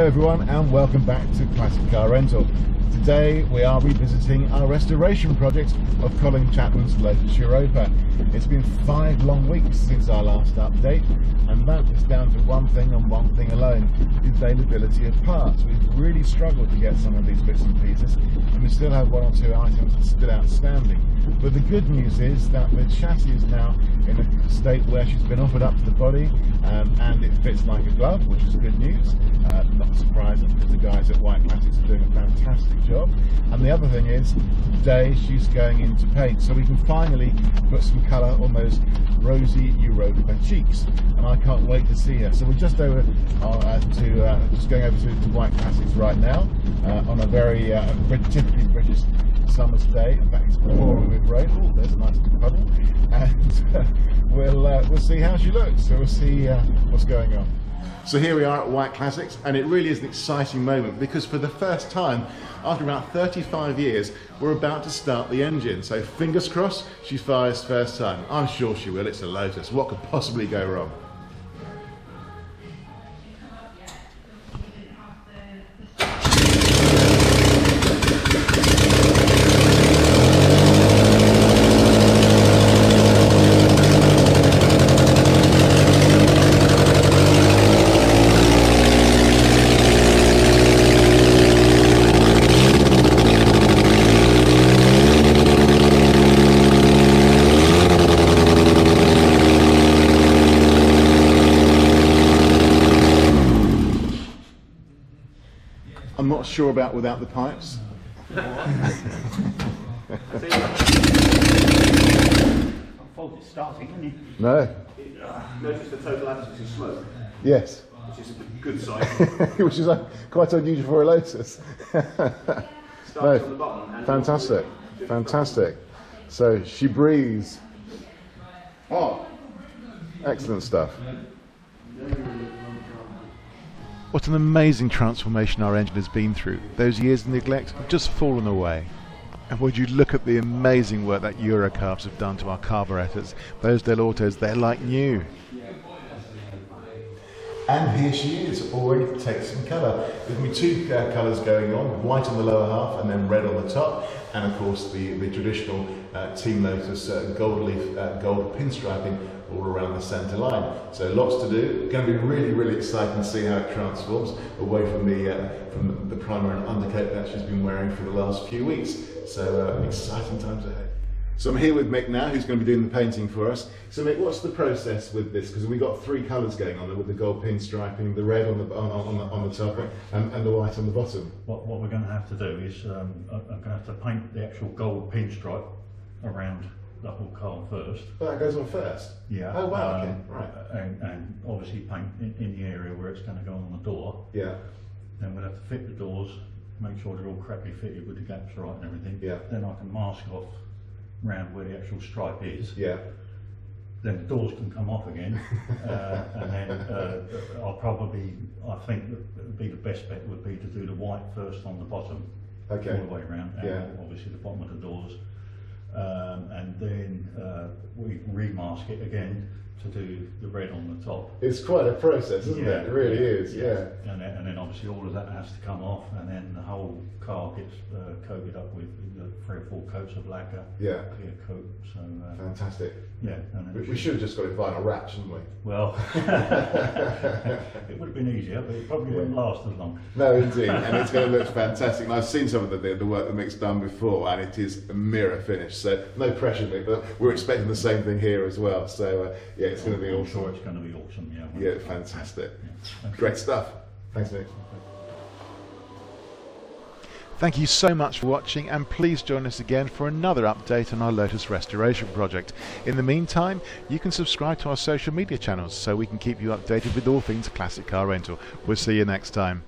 everyone, and welcome back to Classic Car Rental. Today we are revisiting our restoration project of Colin Chapman's Lotus Europa. It's been 5 long weeks since our last update, and that is down to one thing and one thing alone: the availability of parts. We've really struggled to get some of these bits and pieces, and we still have 1 or 2 items that are still outstanding. But the good news is that the chassis is now in a state where she's been offered up to the body, and it fits like a glove, which is good news. Not surprising, because the guys at White Classics are doing a fantastic job. And the other thing is, today she's going into paint, so we can finally put some colour on those rosy Europa cheeks, and I can't wait to see her. So we're just over just going over to White Classics right now, on a very typically British summer's day. In fact, it's pouring with rain. Oh, there's a nice puddle, and we'll see how she looks. So we'll see what's going on. So here we are at White Classics, and it really is an exciting moment, because for the first time after about 35 years we're about to start the engine. So fingers crossed she fires first time. I'm sure she will. It's a Lotus. What could possibly go wrong? I'm not sure about without the pipes. I thought it's starting, isn't it? No. Notice the total absence of smoke. Yes. Which is a good sign. Which is quite unusual for a Lotus. Starts No. on the bottom. And Fantastic. Fantastic. So she breathes. Oh, excellent stuff. What an amazing transformation our engine has been through. Those years of neglect have just fallen away. And would you look at the amazing work that Eurocarbs have done to our carburetors. Those Del Autos, they're like new. And here she is, all ready to take some colour. There's going to be 2 colours going on, white on the lower half and then red on the top. And of course the traditional Team Lotus gold leaf, gold pinstriping all around the centre line. So lots to do. It's going to be really, really exciting to see how it transforms away from the primer and undercoat that she's been wearing for the last few weeks. So exciting times ahead. So I'm here with Mick now, who's going to be doing the painting for us. So Mick, what's the process with this? Because we've got 3 colours going on there, with the gold pinstriping, the red on the top, and the white on the bottom. What we're going to have to do is I'm going to have to paint the actual gold pinstripe around the whole car first. Oh, that goes on first? Yeah. Oh wow, okay, right. And obviously paint in the area where it's going to go on the door. Yeah. Then we'll have to fit the doors, make sure they're all correctly fitted with the gaps right and everything. Yeah. Then I can mask off round where the actual stripe is. Yeah. Then the doors can come off again, and then I think that be the best bet would be to do the white first on the bottom, Okay. all the way around, and Yeah. obviously the bottom of the doors, and then we remask it again to do the red on the top. It's quite a process, isn't Yeah, it? It really yeah, is, yeah. And then obviously all of that has to come off, and then the whole car gets coated up with 3 or 4 coats of lacquer, Yeah. clear coat. So Fantastic. yeah, and then We should have just got it vinyl wrapped, shouldn't we? well, it would have been easier, but it probably wouldn't last as long. No, indeed, and it's going to look fantastic. And I've seen some of the work that Mick's done before, and it is a mirror finish. So no pressure, Mick, but we're expecting the same thing here as well. So yeah, it's going to be I'm awesome. sure it's going to be awesome. Yeah. Yeah, fantastic. Yeah. Great stuff. Thanks, Mick. Thank you so much for watching, and please join us again for another update on our Lotus restoration project. In the meantime, you can subscribe to our social media channels so we can keep you updated with all things Classic Car Rental. We'll see you next time.